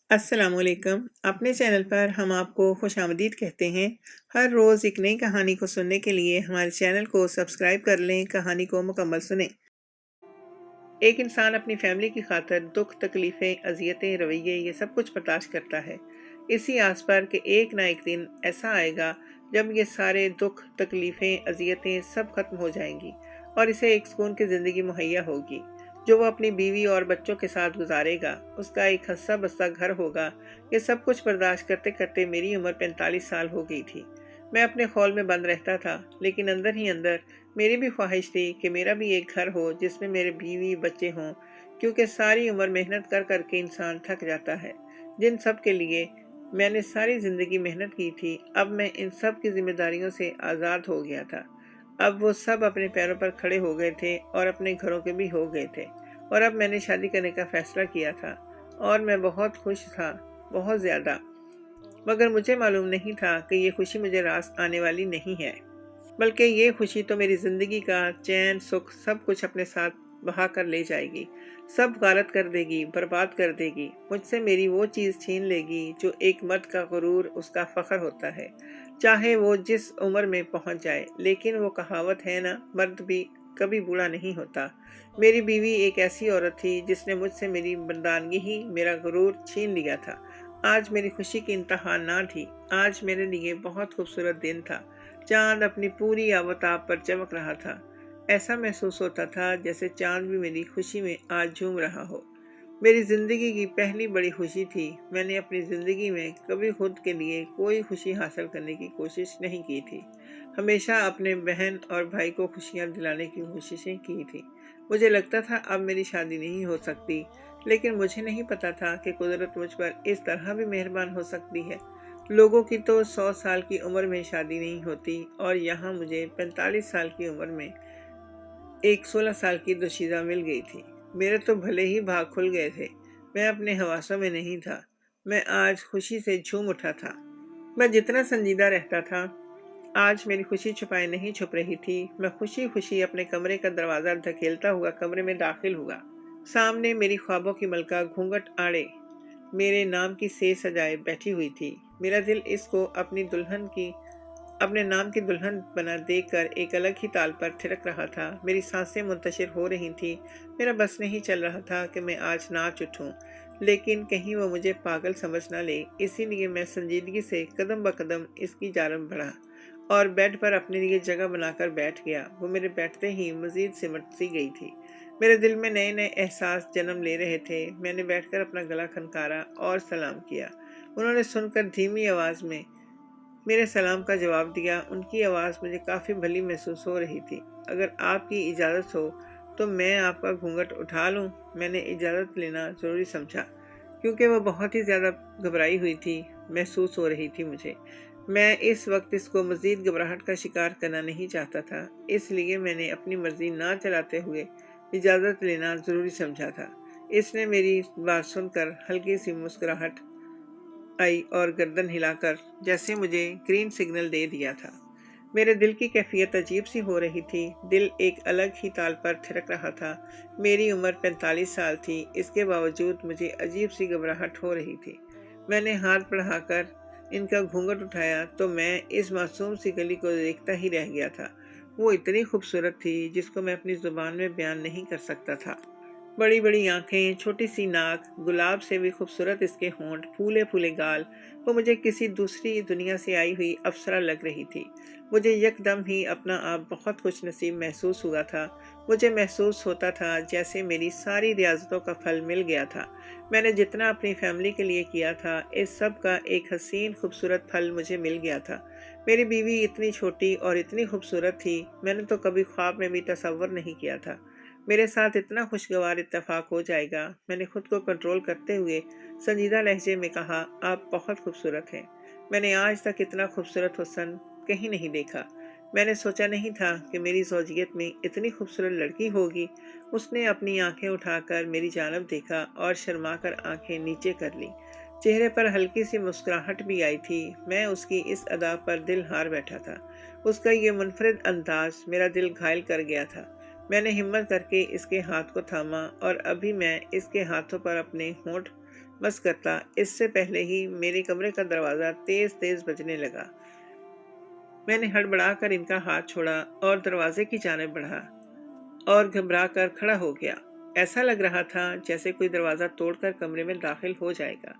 अस्सलाम वालेकुम। अपने चैनल पर हम आपको खुश आमदीद कहते हैं। हर रोज़ एक नई कहानी को सुनने के लिए हमारे चैनल को सब्सक्राइब कर लें, कहानी को मुकम्मल सुनें। एक इंसान अपनी फैमिली की खातिर दुख, तकलीफ़ें, अज़ियतें, रवैये ये सब कुछ बर्दाश्त करता है। इसी आस पर कि एक ना एक दिन ऐसा आएगा जब ये सारे दुख, तकलीफ़ें, अज़ियतें सब ख़त्म हो जाएंगी और इसे एक सुकून की ज़िंदगी मुहैया होगी जो वो अपनी बीवी और बच्चों के साथ गुजारेगा। उसका एक हंसा बस्ता घर होगा। ये सब कुछ बर्दाश्त करते करते मेरी उम्र 45 साल हो गई थी। मैं अपने खौल में बंद रहता था, लेकिन अंदर ही अंदर मेरी भी ख्वाहिश थी कि मेरा भी एक घर हो जिसमें मेरे बीवी बच्चे हों, क्योंकि सारी उम्र मेहनत कर करके इंसान थक जाता है। जिन सब के लिए मैंने सारी ज़िंदगी मेहनत की थी, अब मैं इन सब की जिम्मेदारियों से आज़ाद हो गया था। अब वो सब अपने पैरों पर खड़े हो गए थे और अपने घरों के भी हो गए थे, और अब मैंने शादी करने का फ़ैसला किया था और मैं बहुत खुश था, बहुत ज़्यादा। मगर मुझे मालूम नहीं था कि ये खुशी मुझे रास आने वाली नहीं है, बल्कि ये खुशी तो मेरी ज़िंदगी का चैन, सुख सब कुछ अपने साथ बहा कर ले जाएगी। सब गारत कर देगी, बर्बाद कर देगी। मुझसे मेरी वो चीज़ छीन लेगी जो एक मर्द का गुरूर, उसका फ़ख्र होता है, चाहे वो जिस उम्र में पहुंच जाए। लेकिन वो कहावत है ना, मर्द भी कभी बूढ़ा नहीं होता। मेरी बीवी एक ऐसी औरत थी जिसने मुझसे मेरी मर्दानगी ही, मेरा गुरूर छीन लिया था। आज मेरी खुशी की इंतहा ना थी। आज मेरे लिए बहुत खूबसूरत दिन था। चांद अपनी पूरी आबोताब पर चमक रहा था। ऐसा महसूस होता था जैसे चांद भी मेरी खुशी में आज झूम रहा हो। मेरी ज़िंदगी की पहली बड़ी खुशी थी। मैंने अपनी ज़िंदगी में कभी खुद के लिए कोई खुशी हासिल करने की कोशिश नहीं की थी। हमेशा अपने बहन और भाई को खुशियाँ दिलाने की कोशिशें की थी। मुझे लगता था अब मेरी शादी नहीं हो सकती, लेकिन मुझे नहीं पता था कि कुदरत मुझ पर इस तरह भी मेहरबान हो सकती है। लोगों की तो 100 साल की उम्र में शादी नहीं होती, और यहाँ मुझे 45 साल की उम्र में एक 16 साल की दोशीज़ा मिल गई थी। मेरे तो भले ही भाग खुल गए थे। मैं अपने हवासों में नहीं था। मैं आज खुशी से झूम उठा था। मैं जितना संजीदा रहता था, आज मेरी खुशी छुपाए नहीं छुप रही थी। मैं खुशी खुशी अपने कमरे का दरवाज़ा धकेलता हुआ कमरे में दाखिल हुआ। सामने मेरी ख्वाबों की मलका घूंघट आड़े मेरे नाम की सेज सजाए बैठी हुई थी। मेरा दिल इसको अपने नाम की दुल्हन बना देखकर एक अलग ही ताल पर थिरक रहा था। मेरी सांसें मुंतशिर हो रही थीं। मेरा बस नहीं चल रहा था कि मैं आज नाच उठूं, लेकिन कहीं वो मुझे पागल समझ ना ले। इसीलिए मैं संजीदगी से कदम ब कदम इसकी जानब बढ़ा और बेड पर अपने लिए जगह बनाकर बैठ गया। वो मेरे बैठते ही मजीद सिमट सी गई थी। मेरे दिल में नए नए एहसास जन्म ले रहे थे। मैंने बैठकर अपना गला खनकारा और सलाम किया। उन्होंने सुनकर धीमी आवाज़ में मेरे सलाम का जवाब दिया। उनकी आवाज़ मुझे काफ़ी भली महसूस हो रही थी। अगर आपकी इजाज़त हो तो मैं आपका घूंघट उठा लूं? मैंने इजाज़त लेना ज़रूरी समझा, क्योंकि वह बहुत ही ज़्यादा घबराई हुई थी महसूस हो रही थी मुझे। मैं इस वक्त इसको मज़ीद घबराहट का शिकार करना नहीं चाहता था, इसलिए मैंने अपनी मर्ज़ी ना चलाते हुए इजाज़त लेना ज़रूरी समझा था। इसने मेरी बात सुनकर हल्की सी मुस्कुराहट आई और गर्दन हिलाकर जैसे मुझे ग्रीन सिग्नल दे दिया था। मेरे दिल की कैफियत अजीब सी हो रही थी। दिल एक अलग ही ताल पर थिरक रहा था। मेरी उम्र 45 साल थी, इसके बावजूद मुझे अजीब सी घबराहट हो रही थी। मैंने हाथ बढ़ाकर इनका घूंघट उठाया तो मैं इस मासूम सी गली को देखता ही रह गया था। वो इतनी खूबसूरत थी जिसको मैं अपनी ज़ुबान में बयान नहीं कर सकता था। बड़ी बड़ी आंखें, छोटी सी नाक, गुलाब से भी खूबसूरत इसके होंठ, फूले फूले गाल। वो मुझे किसी दूसरी दुनिया से आई हुई अप्सरा लग रही थी। मुझे यकदम ही अपना आप बहुत खुश नसीब महसूस हुआ था। मुझे महसूस होता था जैसे मेरी सारी रियाजतों का फल मिल गया था। मैंने जितना अपनी फैमिली के लिए किया था, इस सब का एक हसीन खूबसूरत फल मुझे मिल गया था। मेरी बीवी इतनी छोटी और इतनी खूबसूरत थी, मैंने तो कभी ख्वाब में भी तसव्वुर नहीं किया था मेरे साथ इतना खुशगवार इत्तेफाक हो जाएगा। मैंने खुद को कंट्रोल करते हुए संजीदा लहजे में कहा, आप बहुत खूबसूरत हैं। मैंने आज तक इतना खूबसूरत हुस्न कहीं नहीं देखा। मैंने सोचा नहीं था कि मेरी ज़ौजियत में इतनी खूबसूरत लड़की होगी। उसने अपनी आंखें उठाकर मेरी जानब देखा और शर्मा कर आंखें नीचे कर ली। चेहरे पर हल्की सी मुस्कुराहट भी आई थी। मैं उसकी इस अदा पर दिल हार बैठा था। उसका ये मुनफरिद अंदाज मेरा दिल घायल कर गया था। मैंने हिम्मत करके इसके हाथ को थामा और अभी मैं इसके हाथों पर अपने होंठ बस करता इससे पहले ही मेरे कमरे का दरवाज़ा तेज तेज बजने लगा। मैंने हड़बड़ाकर इनका हाथ छोड़ा और दरवाजे की जानिब बढ़ा और घबरा कर खड़ा हो गया। ऐसा लग रहा था जैसे कोई दरवाज़ा तोड़कर कमरे में दाखिल हो जाएगा।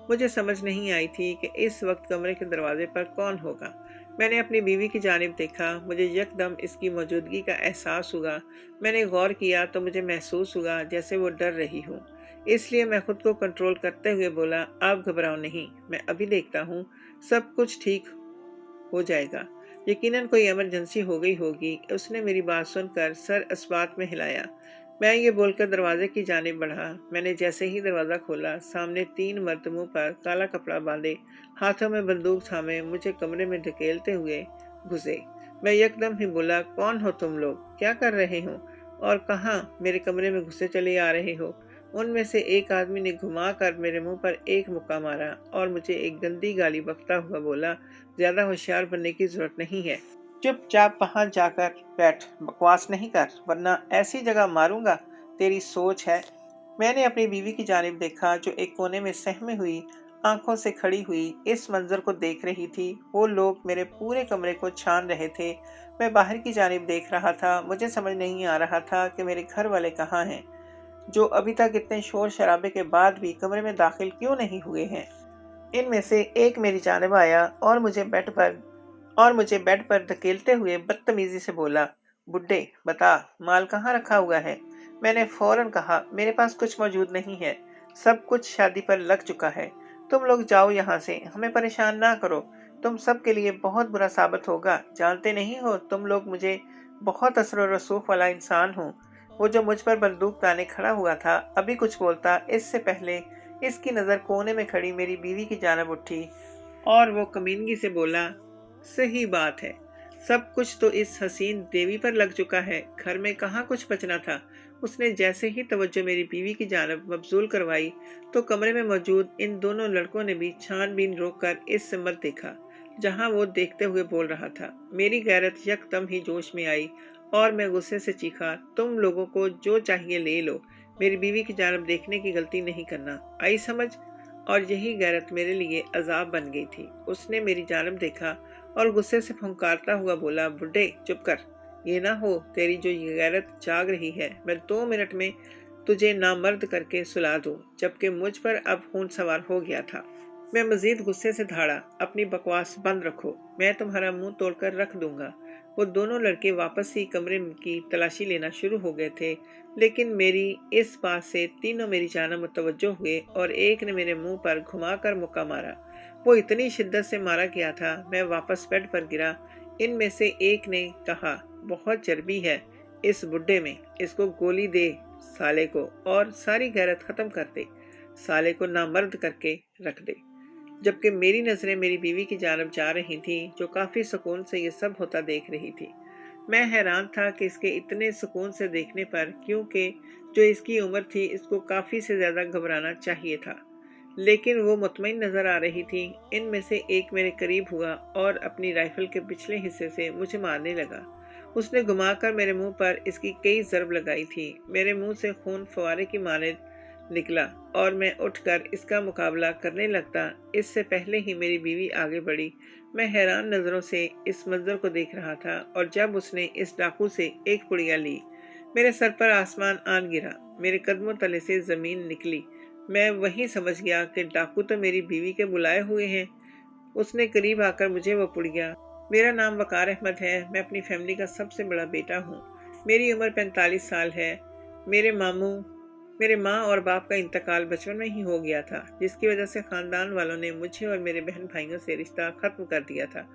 मुझे समझ नहीं आई थी कि इस वक्त कमरे के दरवाजे पर कौन होगा। मैंने अपनी बीवी की जानिब देखा। मुझे यकदम इसकी मौजूदगी का एहसास हुआ। मैंने गौर किया तो मुझे महसूस हुआ जैसे वो डर रही हो। इसलिए मैं खुद को कंट्रोल करते हुए बोला, आप घबराओ नहीं, मैं अभी देखता हूँ, सब कुछ ठीक हो जाएगा। यकीनन कोई इमरजेंसी हो गई होगी। उसने मेरी बात सुनकर सर इस्बात में हिलाया। मैं ये बोलकर दरवाजे की जानिब बढ़ा। मैंने जैसे ही दरवाज़ा खोला, सामने 3 मर्द मुंह पर काला कपड़ा बांधे, हाथों में बंदूक थामे मुझे कमरे में धकेलते हुए घुसे। मैं यकदम ही बोला, कौन हो तुम लोग, क्या कर रहे हो और कहाँ मेरे कमरे में घुसे चले आ रहे हो? उनमें से एक आदमी ने घुमा कर मेरे मुंह पर एक मुक्का मारा और मुझे एक गंदी गाली बकता हुआ बोला, ज्यादा होशियार बनने की जरूरत नहीं है, चुपचाप वहां जाकर बैठ, बकवास नहीं कर वरना ऐसी जगह मारूंगा, तेरी सोच है। मैंने अपनी बीवी की जानिब देखा जो एक कोने में सहमी हुई आंखों से खड़ी हुई इस मंजर को देख रही थी। वो लोग मेरे पूरे कमरे को छान रहे थे। मैं बाहर की जानिब देख रहा था। मुझे समझ नहीं आ रहा था कि मेरे घर वाले कहाँ हैं, जो अभी तक इतने शोर शराबे के बाद भी कमरे में दाखिल क्यों नहीं हुए हैं। इनमें से एक मेरी जानिब आया और मुझे बेड पर धकेलते हुए बदतमीजी से बोला, बुड्ढे बता, माल कहाँ रखा हुआ है? मैंने फौरन कहा, मेरे पास कुछ मौजूद नहीं है, सब कुछ शादी पर लग चुका है। तुम लोग जाओ यहाँ से, हमें परेशान ना करो, तुम सब के लिए बहुत बुरा साबित होगा। जानते नहीं हो तुम लोग मुझे बहुत असर और रसूख वाला इंसान हूँ। वो जो मुझ पर बंदूक ताने खड़ा हुआ था, अभी कुछ बोलता इससे पहले इसकी नज़र कोने में खड़ी मेरी बीवी की जानब उठी और वो कमीनगी से बोला, सही बात है, सब कुछ तो इस हसीन देवी पर लग चुका है, घर में कहाँ कुछ बचना था। उसने जैसे ही तवज्जो मेरी बीवी की जानब मबजूल करवाई तो कमरे में मौजूद इन दोनों लड़कों ने भी छानबीन रोक कर इस सिमत देखा जहाँ वो देखते हुए बोल रहा था। मेरी गैरत यकदम ही जोश में आई और मैं गुस्से से चीखा, तुम लोगों को जो चाहिए ले लो, मेरी बीवी की जानब देखने की गलती नहीं करना, आई समझ? और यही गैरत मेरे लिए अजाब बन गई थी। उसने मेरी जानब देखा और गुस्से से फुंकारता हुआ बोला, बुड्ढे चुप कर, ये ना हो तेरी जो ये गैरत जाग रही है, मैं 2 मिनट में तुझे नामर्द करके सुला दूं, जबकि मुझ पर अब खून सवार हो गया था। मैं मजीद गुस्से से धाड़ा, अपनी बकवास बंद रखो, मैं तुम्हारा मुंह तोड़कर रख दूंगा। वो दोनों लड़के वापस ही कमरे की तलाशी लेना शुरू हो गए थे, लेकिन मेरी इस बात से तीनों मेरी जानब मुतवज्जो हुए और एक ने मेरे मुंह पर घुमाकर मुक्का मारा। वो इतनी शिद्दत से मारा गया था, मैं वापस बेड पर गिरा। इनमें से एक ने कहा, बहुत चर्बी है इस बुड्ढे में, इसको गोली दे साले को और सारी गैरत खत्म कर दे, साले को नामर्द करके रख दे। जबकि मेरी नजरें मेरी बीवी की जानब जा रही थी, जो काफी सुकून से ये सब होता देख रही थी। मैं हैरान था कि इसके इतने सुकून से देखने पर, क्योंकि जो इसकी उम्र थी इसको काफी से ज्यादा घबराना चाहिए था, लेकिन वो मुतमईन नजर आ रही थी। इनमें से एक मेरे करीब हुआ और अपनी राइफल के पिछले हिस्से से मुझे मारने लगा। उसने घुमाकर मेरे मुंह पर इसकी कई ज़रब लगाई थी। मेरे मुंह से खून फवारे की मानद निकला और मैं उठकर इसका मुकाबला करने लगता, इससे पहले ही मेरी बीवी आगे बढ़ी। मैं हैरान नज़रों से इस मंजर को देख रहा था और जब उसने इस डाकू से एक पुड़िया ली, मेरे सर पर आसमान आन गिरा, मेरे कदमों तले से ज़मीन निकली। मैं वहीं समझ गया कि डाकू तो मेरी बीवी के बुलाए हुए हैं। उसने करीब आकर मुझे वो पुड़िया, मेरा नाम वकार अहमद है, मैं अपनी फैमिली का सबसे बड़ा बेटा हूँ, मेरी उम्र 45 साल है। मेरे माँ और बाप का इंतकाल बचपन में ही हो गया था, जिसकी वजह से ख़ानदान वालों ने मुझे और मेरे बहन भाइयों से रिश्ता ख़त्म कर दिया था,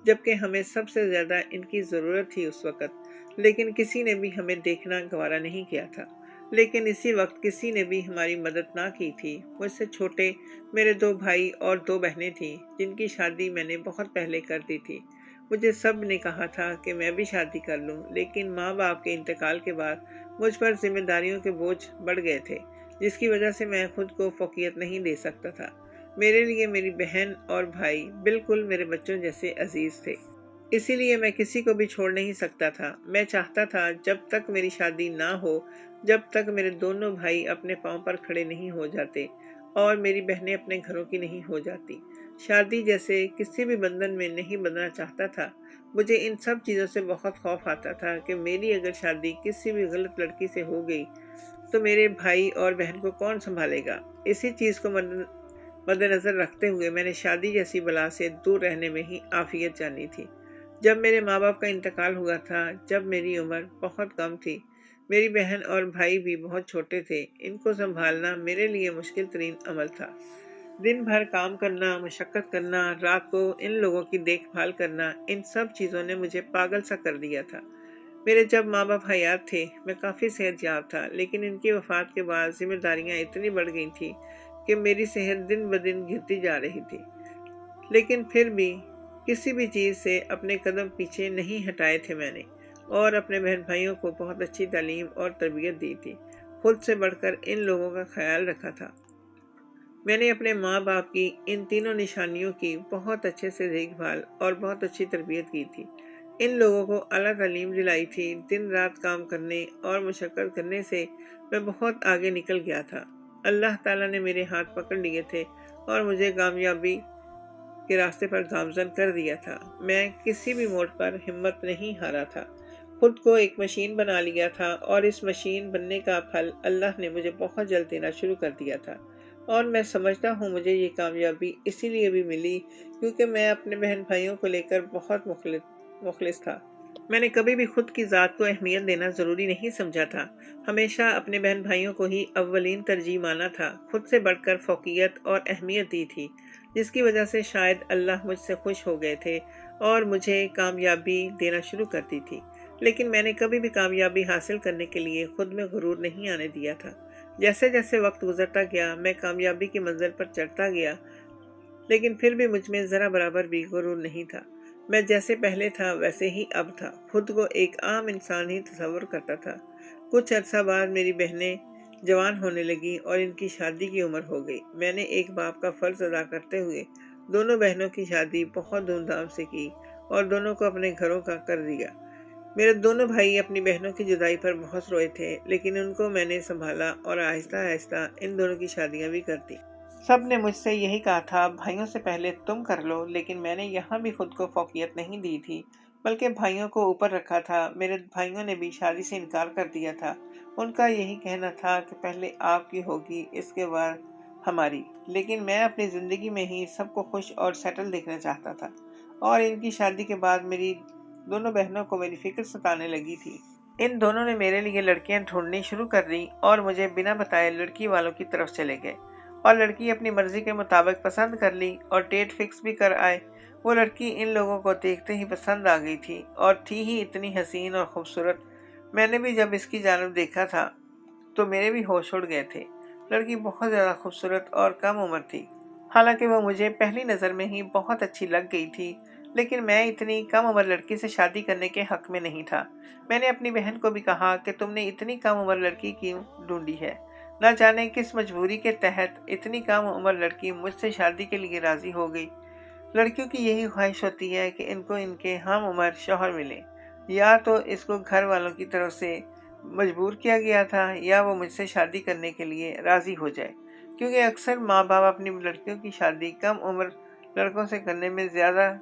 जबकि हमें सबसे ज़्यादा इनकी ज़रूरत थी उस वक़्त। लेकिन किसी ने भी हमें देखना गवारा नहीं किया था। लेकिन इसी वक्त किसी ने भी हमारी मदद ना की थी। मुझसे छोटे मेरे 2 भाई और 2 बहनें थीं, जिनकी शादी मैंने बहुत पहले कर दी थी। मुझे सब ने कहा था कि मैं भी शादी कर लूं, लेकिन माँ बाप के इंतकाल के बाद मुझ पर जिम्मेदारियों के बोझ बढ़ गए थे, जिसकी वजह से मैं खुद को फौकियत नहीं दे सकता था। मेरे लिए मेरी बहन और भाई बिल्कुल मेरे बच्चों जैसे अजीज थे, इसीलिए मैं किसी को भी छोड़ नहीं सकता था। मैं चाहता था जब तक मेरी शादी ना हो, जब तक मेरे दोनों भाई अपने पांव पर खड़े नहीं हो जाते اور میری بہنیں اپنے گھروں کی نہیں ہو جاتی۔ شادی جیسے کسی بھی بندھن میں نہیں بندھنا چاہتا تھا۔ مجھے ان سب چیزوں سے بہت خوف آتا تھا کہ میری اگر شادی کسی بھی غلط لڑکی سے ہو گئی تو میرے بھائی اور بہن کو کون سنبھالے گا۔ اسی چیز کو مد نظر رکھتے ہوئے میں نے شادی جیسی بلا سے دور رہنے میں ہی عافیت جانی تھی۔ جب میرے ماں باپ کا انتقال ہوا تھا، جب میری عمر بہت کم تھی، میری بہن اور بھائی بھی بہت چھوٹے تھے، ان کو سنبھالنا میرے لیے مشکل ترین عمل تھا۔ دن بھر کام کرنا، مشقت کرنا، رات کو ان لوگوں کی دیکھ بھال کرنا، ان سب چیزوں نے مجھے پاگل سا کر دیا تھا۔ میرے جب ماں باپ حیات تھے میں کافی صحت یاب تھا، لیکن ان کی وفات کے بعد ذمہ داریاں اتنی بڑھ گئی تھیں کہ میری صحت دن بدن گرتی جا رہی تھی۔ لیکن پھر بھی کسی بھی چیز سے اپنے قدم پیچھے نہیں ہٹائے تھے میں نے، اور اپنے بہن بھائیوں کو بہت اچھی تعلیم اور تربیت دی تھی۔ خود سے بڑھ کر ان لوگوں کا خیال رکھا تھا۔ میں نے اپنے ماں باپ کی ان تینوں نشانیوں کی بہت اچھے سے دیکھ بھال اور بہت اچھی تربیت کی تھی۔ ان لوگوں کو اعلیٰ تعلیم دلائی تھی۔ دن رات کام کرنے اور مشقت کرنے سے میں بہت آگے نکل گیا تھا۔ اللہ تعالیٰ نے میرے ہاتھ پکڑ لیے تھے اور مجھے کامیابی کے راستے پر گامزن کر دیا تھا۔ میں کسی بھی موڑ پر ہمت نہیں ہارا تھا، خود کو ایک مشین بنا لیا تھا، اور اس مشین بننے کا پھل اللہ نے مجھے بہت جلد دینا شروع کر دیا تھا۔ اور میں سمجھتا ہوں مجھے یہ کامیابی اسی لیے بھی ملی کیونکہ میں اپنے بہن بھائیوں کو لے کر بہت مخلص تھا۔ میں نے کبھی بھی خود کی ذات کو اہمیت دینا ضروری نہیں سمجھا تھا، ہمیشہ اپنے بہن بھائیوں کو ہی اولین ترجیح مانا تھا، خود سے بڑھ کر فوقیت اور اہمیت دی تھی، جس کی وجہ سے شاید اللہ مجھ سے خوش ہو گئے تھے اور مجھے کامیابی دینا شروع کر دی تھی۔ لیکن میں نے کبھی بھی کامیابی حاصل کرنے کے لیے خود میں غرور نہیں آنے دیا تھا۔ جیسے جیسے وقت گزرتا گیا میں کامیابی کی منزل پر چڑھتا گیا، لیکن پھر بھی مجھ میں ذرا برابر بھی غرور نہیں تھا۔ میں جیسے پہلے تھا ویسے ہی اب تھا، خود کو ایک عام انسان ہی تصور کرتا تھا۔ کچھ عرصہ بعد میری بہنیں جوان ہونے لگیں اور ان کی شادی کی عمر ہو گئی۔ میں نے ایک باپ کا فرض ادا کرتے ہوئے دونوں بہنوں کی شادی بہت دھوم دھام سے کی اور دونوں کو اپنے گھروں کا کر دیا۔ میرے دونوں بھائی اپنی بہنوں کی جدائی پر بہت روئے تھے، لیکن ان کو میں نے سنبھالا اور آہستہ آہستہ ان دونوں کی شادیاں بھی کر دی۔ سب نے مجھ سے یہی کہا تھا بھائیوں سے پہلے تم کر لو، لیکن میں نے یہاں بھی خود کو فوقیت نہیں دی تھی، بلکہ بھائیوں کو اوپر رکھا تھا۔ میرے بھائیوں نے بھی شادی سے انکار کر دیا تھا۔ ان کا یہی کہنا تھا کہ پہلے آپ کی ہوگی، اس کے بعد ہماری، لیکن میں اپنی زندگی میں ہی سب کو خوش اور سیٹل دیکھنا چاہتا تھا، اور ان کی شادی کے بعد میری دونوں بہنوں کو میری فکر ستانے لگی تھی۔ ان دونوں نے میرے لیے لڑکیاں ڈھونڈنی شروع کر دی اور مجھے بنا بتائے لڑکی والوں کی طرف چلے گئے، اور لڑکی اپنی مرضی کے مطابق پسند کر لی اور ڈیٹ فکس بھی کر آئے۔ وہ لڑکی ان لوگوں کو دیکھتے ہی پسند آ گئی تھی اور تھی ہی اتنی حسین اور خوبصورت۔ میں نے بھی جب اس کی جانب دیکھا تھا تو میرے بھی ہوش اڑ گئے تھے۔ لڑکی بہت زیادہ خوبصورت اور کم عمر تھی، حالانکہ وہ مجھے پہلی نظر میں ہی بہت اچھی لگ گئی تھی، لیکن میں اتنی کم عمر لڑکی سے شادی کرنے کے حق میں نہیں تھا۔ میں نے اپنی بہن کو بھی کہا کہ تم نے اتنی کم عمر لڑکی کیوں ڈھونڈی ہے؟ نہ جانے کس مجبوری کے تحت اتنی کم عمر لڑکی مجھ سے شادی کے لیے راضی ہو گئی۔ لڑکیوں کی یہی خواہش ہوتی ہے کہ ان کو ان کے ہم عمر شوہر ملے، یا تو اس کو گھر والوں کی طرف سے مجبور کیا گیا تھا یا وہ مجھ سے شادی کرنے کے لیے راضی ہو جائے، کیونکہ اکثر ماں باپ اپنی لڑکیوں کی شادی کم عمر لڑکوں سے کرنے میں زیادہ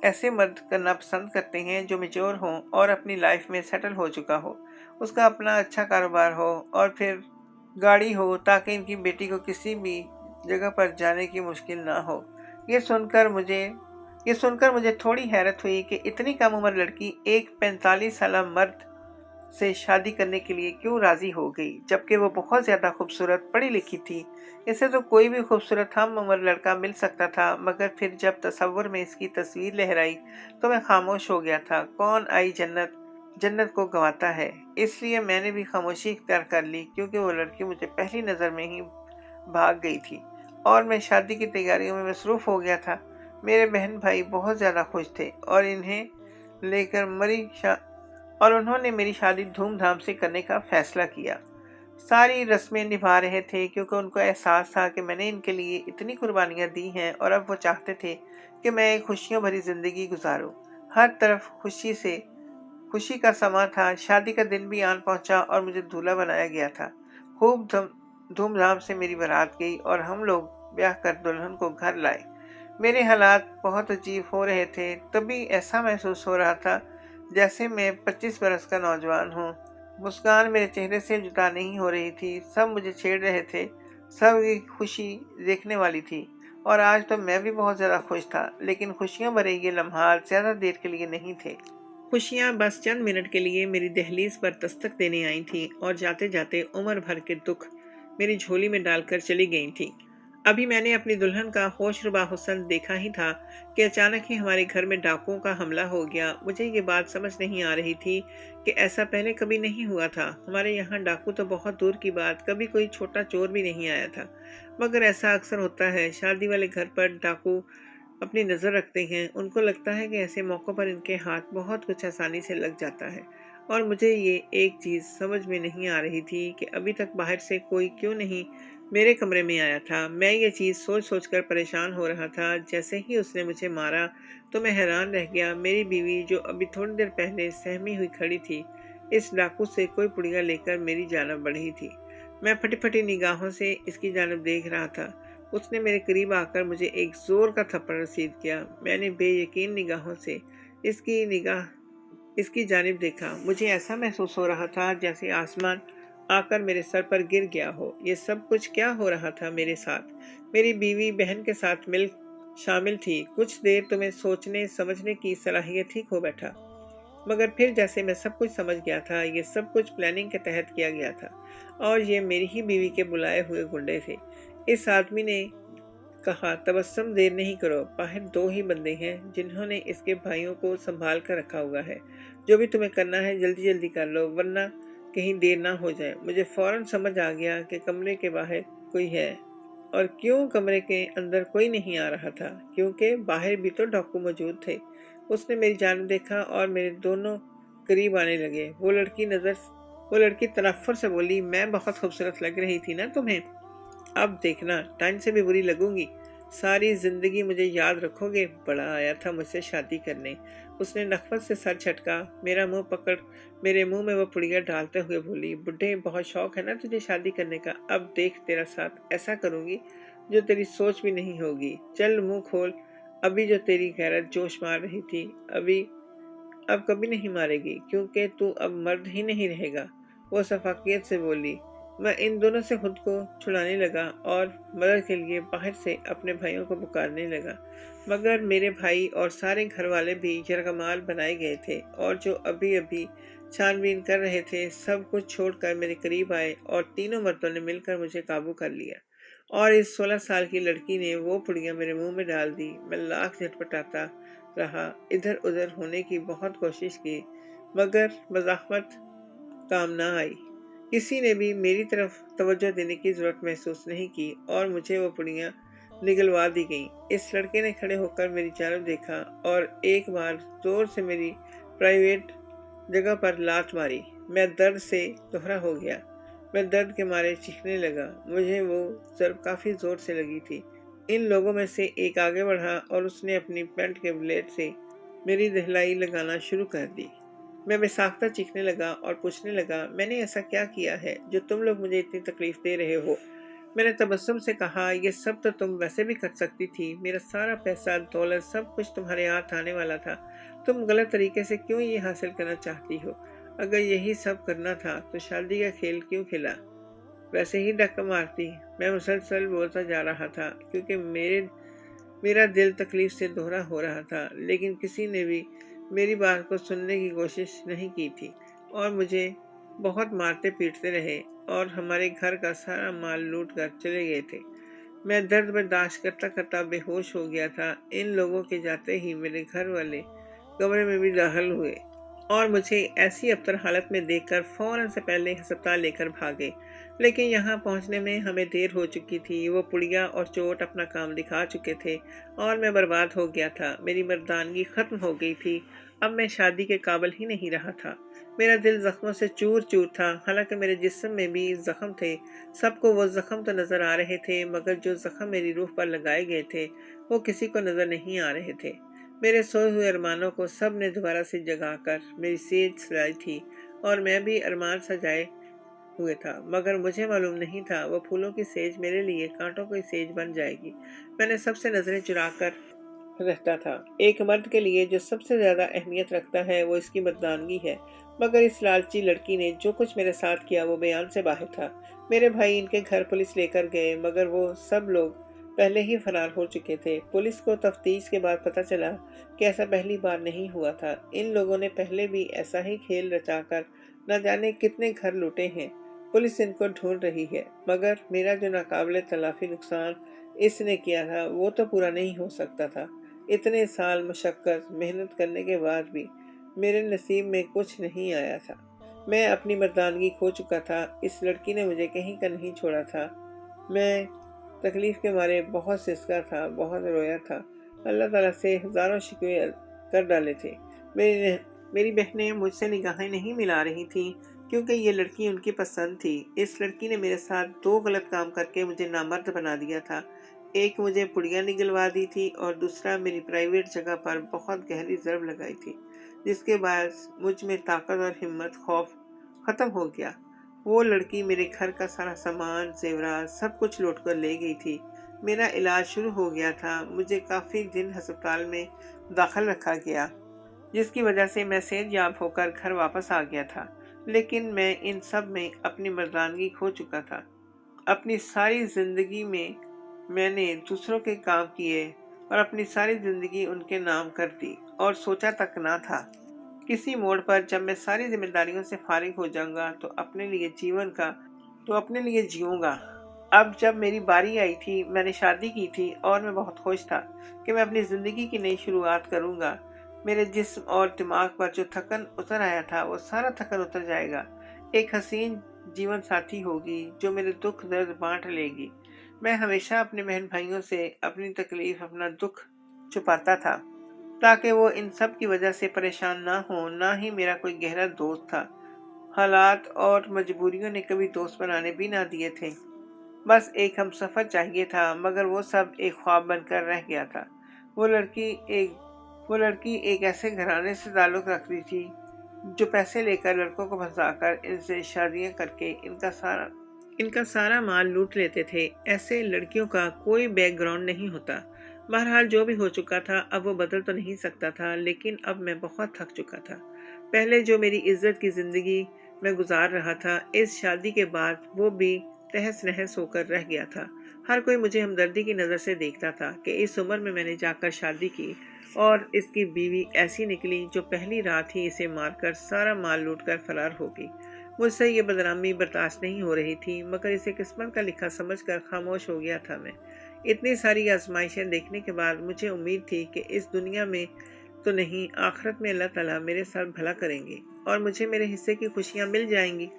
ایسے مرد کرنا پسند کرتے ہیں جو میچور ہوں اور اپنی لائف میں سیٹل ہو چکا ہو، اس کا اپنا اچھا کاروبار ہو اور پھر گاڑی ہو، تاکہ ان کی بیٹی کو کسی بھی جگہ پر جانے کی مشکل نہ ہو۔ یہ سن کر مجھے تھوڑی حیرت ہوئی کہ اتنی کم عمر لڑکی ایک 45 سالہ مرد سے شادی کرنے کے لیے کیوں راضی ہو گئی، جبکہ وہ بہت زیادہ خوبصورت پڑھی لکھی تھی۔ اسے تو کوئی بھی خوبصورت ہم عمر لڑکا مل سکتا تھا، مگر پھر جب تصور میں اس کی تصویر لہرائی تو میں خاموش ہو گیا تھا۔ کون آئی جنت کو گنواتا ہے، اس لیے میں نے بھی خاموشی اختیار کر لی، کیونکہ وہ لڑکی مجھے پہلی نظر میں ہی بھاگ گئی تھی اور میں شادی کی تیاریوں میں مصروف ہو گیا تھا۔ میرے بہن بھائی بہت زیادہ خوش تھے اور انہوں نے میری شادی دھوم دھام سے کرنے کا فیصلہ کیا۔ ساری رسمیں نبھا رہے تھے کیونکہ ان کو احساس تھا کہ میں نے ان کے لیے اتنی قربانیاں دی ہیں، اور اب وہ چاہتے تھے کہ میں ایک خوشیوں بھری زندگی گزاروں۔ ہر طرف خوشی کا سماں تھا۔ شادی کا دن بھی آن پہنچا اور مجھے دولہا بنایا گیا تھا۔ خوب धूम धाम से मेरी बारात गई और हम लोग ब्याह कर दुल्हन को घर लाए। मेरे हालात बहुत अजीब हो रहे थे। तभी ऐसा महसूस हो रहा था जैसे मैं 25 बरस का नौजवान हूँ। मुस्कान मेरे चेहरे से जुदा नहीं हो रही थी। सब मुझे छेड़ रहे थे। सब की खुशी देखने वाली थी और आज तो मैं भी बहुत ज़्यादा खुश था। लेकिन खुशियाँ भरे ये लम्हात ज़्यादा देर के लिए नहीं थे। खुशियाँ बस चंद मिनट के लिए मेरी दहलीज पर दस्तक देने आई थीं और जाते जाते उम्र भर के दुख मेरी झोली में डालकर चली गई थीं। अभी मैंने अपनी दुल्हन का होशरुबा हुस्न देखा ही था कि अचानक ही हमारे घर में डाकुओं का हमला हो गया। मुझे ये बात समझ नहीं आ रही थी कि ऐसा पहले कभी नहीं हुआ था। हमारे यहाँ डाकू तो बहुत दूर की बात, कभी कोई छोटा चोर भी नहीं आया था। मगर ऐसा अक्सर होता है, शादी वाले घर पर डाकू अपनी नज़र रखते हैं। उनको लगता है कि ऐसे मौक़ों पर इनके हाथ बहुत कुछ आसानी से लग जाता है। और मुझे ये एक चीज़ समझ में नहीं आ रही थी कि अभी तक बाहर से कोई क्यों नहीं मेरे कमरे में आया था। मैं ये चीज़ सोच सोच कर परेशान हो रहा था। जैसे ही उसने मुझे मारा तो मैं हैरान रह गया। मेरी बीवी जो अभी थोड़ी देर पहले सहमी हुई खड़ी थी, इस डाकू से कोई पुड़िया लेकर मेरी जानब बढ़ी थी। मैं फटी फटी निगाहों से इसकी जानब देख रहा था। उसने मेरे करीब आकर मुझे एक जोर का थप्पड़ रसीद किया। मैंने बेयकीन निगाहों से इसकी जानिब देखा। मुझे ऐसा महसूस हो रहा था जैसे आसमान आकर मेरे सर पर गिर गया हो। ये सब कुछ क्या हो रहा था मेरे साथ? मेरी बीवी बहन के साथ मिल शामिल थी। कुछ देर तो मैं सोचने समझने की सलाहियत ही खो बैठा, मगर फिर जैसे मैं सब कुछ समझ गया था। ये सब कुछ प्लानिंग के तहत किया गया था और ये मेरी ही बीवी के बुलाए हुए गुंडे थे। इस आदमी ने कहा, तबस्सुम, देर नहीं करो। बाहर दो ही बंदे हैं जिन्होंने इसके भाइयों को संभाल कर रखा हुआ है। जो भी तुम्हें करना है जल्दी जल्दी कर लो, वरना कहीं देर ना हो जाए। मुझे फौरन समझ आ गया कि कमरे के बाहर कोई है। और क्यों कमरे के अंदर कोई नहीं आ रहा था? क्योंकि बाहर भी तो डाकू मौजूद थे। उसने मेरी जान देखा और मेरे दोनों करीब आने लगे। वो लड़की तनफ्फुर से बोली, मैं बहुत खूबसूरत लग रही थी ना तुम्हें? अब देखना, टाइम से भी बुरी लगूंगी। सारी जिंदगी मुझे याद रखोगे। बड़ा आया था मुझसे शादी करने। उसने नखवत से सर झटका। मेरा मुंह पकड़ मेरे मुंह में वो पुड़िया डालते हुए बोली, बुड्ढे, बहुत शौक है ना तुझे शादी करने का? अब देख, तेरा साथ ऐसा करूंगी जो तेरी सोच भी नहीं होगी। चल मुंह खोल। अभी जो तेरी गैरत जोश मार रही थी, अब कभी नहीं मारेगी, क्योंकि तू अब मर्द ही नहीं रहेगा। वो शफाकियत से बोली। मैं इन दोनों से खुद को छुड़ाने लगा और मदद के लिए बाहर से अपने भाइयों को पुकारने लगा। मगर मेरे भाई और सारे घर वाले भी यरगमाल बनाए गए थे और जो अभी अभी छानबीन कर रहे थे, सब कुछ छोड़कर मेरे करीब आए और तीनों मर्दों ने मिलकर मुझे काबू कर लिया। और इस 16 साल की लड़की ने वो पुड़िया मेरे मुंह में डाल दी। मैं लाख झटपटाता रहा, इधर उधर होने की बहुत कोशिश की, मगर मज़ाहमत काम ना आई। किसी ने भी मेरी तरफ तवज्जो देने की जरूरत महसूस नहीं की और मुझे वो पुड़ियाँ निगलवा दी गईं। इस लड़के ने खड़े होकर मेरी जानब देखा और एक बार जोर से मेरी प्राइवेट जगह पर लात मारी। मैं दर्द से दोहरा हो गया। मैं दर्द के मारे चीखने लगा। मुझे वो ज़रब काफ़ी ज़ोर से लगी थी। इन लोगों में से एक आगे बढ़ा और उसने अपनी पैंट के ब्लेड से मेरी दहलाई लगाना शुरू कर दी। मैं बेसाख्ता चीखने लगा और पूछने लगा, मैंने ऐसा क्या किया है जो तुम लोग मुझे इतनी तकलीफ दे रहे हो? मैंने तबस्सुम से कहा, ये सब तो तुम वैसे भी कर सकती थी। मेरा सारा पैसा दौलत सब कुछ तुम्हारे हाथ आने वाला था। तुम गलत तरीके से क्यों ये हासिल करना चाहती हो? अगर यही सब करना था तो शादी का खेल क्यों खेला? वैसे ही धक्का मारती। मैं मुसलसल बोलता जा रहा था क्योंकि मेरा दिल तकलीफ से दोहरा हो रहा था, लेकिन किसी ने भी मेरी बात को सुनने की कोशिश नहीं की थी और मुझे बहुत मारते पीटते रहे और हमारे घर का सारा माल लूट कर चले गए थे। मैं दर्द बर्दाश्त करता करता बेहोश हो गया था। इन लोगों के जाते ही मेरे घर वाले कमरे में भी दाखिल हुए और मुझे ऐसी अबतर हालत में देखकर फौरन से पहले अस्पताल लेकर भागे। लेकिन यहाँ पहुँचने में हमें देर हो चुकी थी। वो पुड़िया और चोट अपना काम दिखा चुके थे और मैं बर्बाद हो गया था। मेरी मर्दानगी ख़त्म हो गई थी। अब मैं शादी के काबिल ही नहीं रहा था। मेरा दिल ज़ख्मों से चूर चूर था। हालांकि मेरे जिस्म में भी ज़ख्म थे। सबको वो ज़ख्म तो नज़र आ रहे थे, मगर जो ज़ख्म मेरी रूह पर लगाए गए थे वो किसी को नज़र नहीं आ रहे थे। मेरे सोए हुए अरमानों को सब ने दोबारा से जगाकर मेरी सेज सजाई थी और मैं भी अरमान सजाए हुए था, मगर मुझे मालूम नहीं था वो फूलों की सेज मेरे लिए कांटों की सेज बन जाएगी। मैंने सबसे नजरें चुरा कर रहता था। एक मर्द के लिए जो सबसे ज्यादा अहमियत रखता है वो इसकी मर्दानगी है, मगर इस लालची लड़की ने जो कुछ मेरे साथ किया वो बयान से बाहर था। मेरे भाई इनके घर पुलिस लेकर गए, मगर वो सब लोग पहले ही फरार हो चुके थे। पुलिस को तफ्तीश के बाद पता चला कि ऐसा पहली बार नहीं हुआ था। इन लोगों ने पहले भी ऐसा ही खेल रचाकर न जाने कितने घर लूटे हैं। पुलिस इनको ढूंढ रही है, मगर मेरा जो नाकाबिले तलाफी नुकसान इसने किया था वो तो पूरा नहीं हो सकता था। इतने साल मशक्कत मेहनत करने के बाद भी मेरे नसीब में कुछ नहीं आया था। मैं अपनी मर्दानगी खो चुका था। इस लड़की ने मुझे कहीं का नहीं छोड़ा था। मैं तकलीफ के मारे बहुत सिसका था, बहुत रोया था। अल्लाह ताला से हजारों शिकवे कर डाले थे। मेरी मेरी बहनें मुझसे निगाहें नहीं मिला रही थी, क्योंकि ये लड़की उनकी पसंद थी। इस लड़की ने मेरे साथ दो गलत काम करके मुझे नामर्द बना दिया था। एक मुझे पुड़िया निगलवा दी थी और दूसरा मेरी प्राइवेट जगह पर बहुत गहरी जरब लगाई थी, जिसके बाद मुझ में ताकत और हिम्मत खौफ खत्म हो गया। वो लड़की मेरे घर का सारा सामान जेवरात सब कुछ लूट कर ले गई थी। मेरा इलाज शुरू हो गया था। मुझे काफ़ी दिन अस्पताल में दाखिल रखा गया, जिसकी वजह से मैं सेहतयाब होकर घर वापस आ गया था। लेकिन मैं इन सब में अपनी मर्दानगी खो चुका था। अपनी सारी जिंदगी में मैंने दूसरों के काम किए और अपनी सारी जिंदगी उनके नाम कर दी, और सोचा तक ना था किसी मोड़ पर जब मैं सारी जिम्मेदारियों से फारिग हो जाऊंगा तो अपने लिए जीऊंगा। अब जब मेरी बारी आई थी, मैंने शादी की थी और मैं बहुत खुश था कि मैं अपनी जिंदगी की नई शुरुआत करूंगा। मेरे जिस्म और दिमाग पर जो थकन उतर आया था वो सारा थकन उतर जाएगा। एक हसीन जीवन साथी होगी जो मेरे दुख दर्द बांट लेगी। मैं हमेशा अपने बहन भाइयों से अपनी तकलीफ अपना दुख छुपाता था, ताकि वो इन सब की वजह से परेशान ना हो। ना ही मेरा कोई गहरा दोस्त था। हालात और मजबूरियों ने कभी दोस्त बनाने भी ना दिए थे। बस एक हम सफर चाहिए था, मगर वो सब एक ख्वाब बनकर रह गया था। वो लड़की एक वो लड़की एक ऐसे घराने से ताल्लुक रखती थी जो पैसे लेकर लड़कों को फंसाकर इनसे शादियां करके इनका सारा माल लूट लेते थे। ऐसे लड़कियों का कोई बैकग्राउंड नहीं होता। बहरहाल जो भी हो चुका था अब वो बदल तो नहीं सकता था, लेकिन अब मैं बहुत थक चुका था। पहले जो मेरी इज्जत की जिंदगी मैं गुजार रहा था, इस शादी के बाद वो भी तहस नहस होकर रह गया था। हर कोई मुझे हमदर्दी की नज़र से देखता था कि इस उम्र में मैंने जाकर शादी की और इसकी बीवी ऐसी निकली जो पहली रात ही इसे मारकर सारा माल लूटकर फरार हो गई। मुझसे ये बदनामी बर्दाश्त नहीं हो रही थी, मगर इसे किस्मत का लिखा समझकर खामोश हो गया था मैं। इतनी सारी आजमाइशें देखने के बाद मुझे उम्मीद थी कि इस दुनिया में तो नहीं, आखिरत में अल्लाह ताला मेरे साथ भला करेंगे और मुझे मेरे हिस्से की खुशियाँ मिल जाएंगी।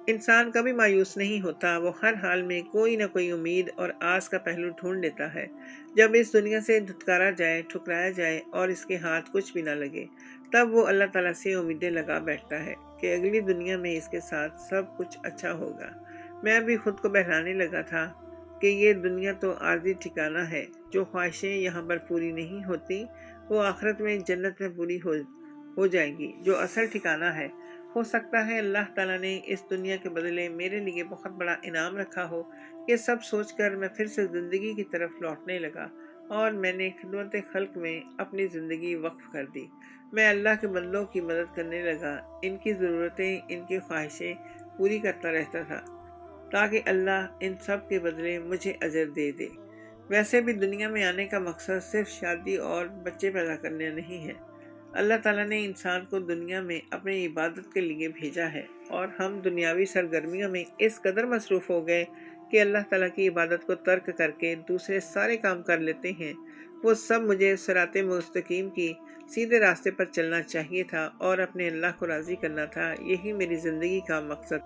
इंसान कभी मायूस नहीं होता। वो हर हाल में कोई न कोई उम्मीद और आस का पहलू ढूंढ लेता है। जब इस दुनिया से धुतकारा जाए, ठुकराया जाए और इसके हाथ कुछ भी न लगे, तब वो अल्लाह ताला से उम्मीदें लगा बैठता है कि अगली दुनिया में इसके साथ सब कुछ अच्छा होगा। मैं भी खुद को बहलाने लगा था कि ये दुनिया तो आर्जी ठिकाना है। जो ख्वाहिशें यहाँ पर पूरी नहीं होती वो आखिरत में जन्नत में पूरी हो जाएंगी, जो असल ठिकाना है। हो सकता है अल्लाह ताला ने इस दुनिया के बदले मेरे लिए बहुत बड़ा इनाम रखा हो। ये सब सोचकर मैं फिर से ज़िंदगी की तरफ लौटने लगा और मैंने खिदमत खल्क में अपनी ज़िंदगी वक्फ कर दी। मैं अल्लाह के बंदों की मदद करने लगा, इनकी ज़रूरतें, इनकी ख्वाहिशें पूरी करता रहता था, ताकि अल्लाह इन सब के बदले मुझे अजर दे दे। वैसे भी दुनिया में आने का मकसद सिर्फ शादी और बच्चे पैदा करने नहीं है। अल्लाह ताला ने इंसान को दुनिया में अपनी इबादत के लिए भेजा है, और हम दुनियावी सरगर्मियों में इस कदर मसरूफ़ हो गए कि अल्लाह ताला की इबादत को तर्क करके दूसरे सारे काम कर लेते हैं। वो सब मुझे सिराते मुस्तकीम की सीधे रास्ते पर चलना चाहिए था और अपने अल्लाह को राज़ी करना था। यही मेरी ज़िंदगी का मकसद।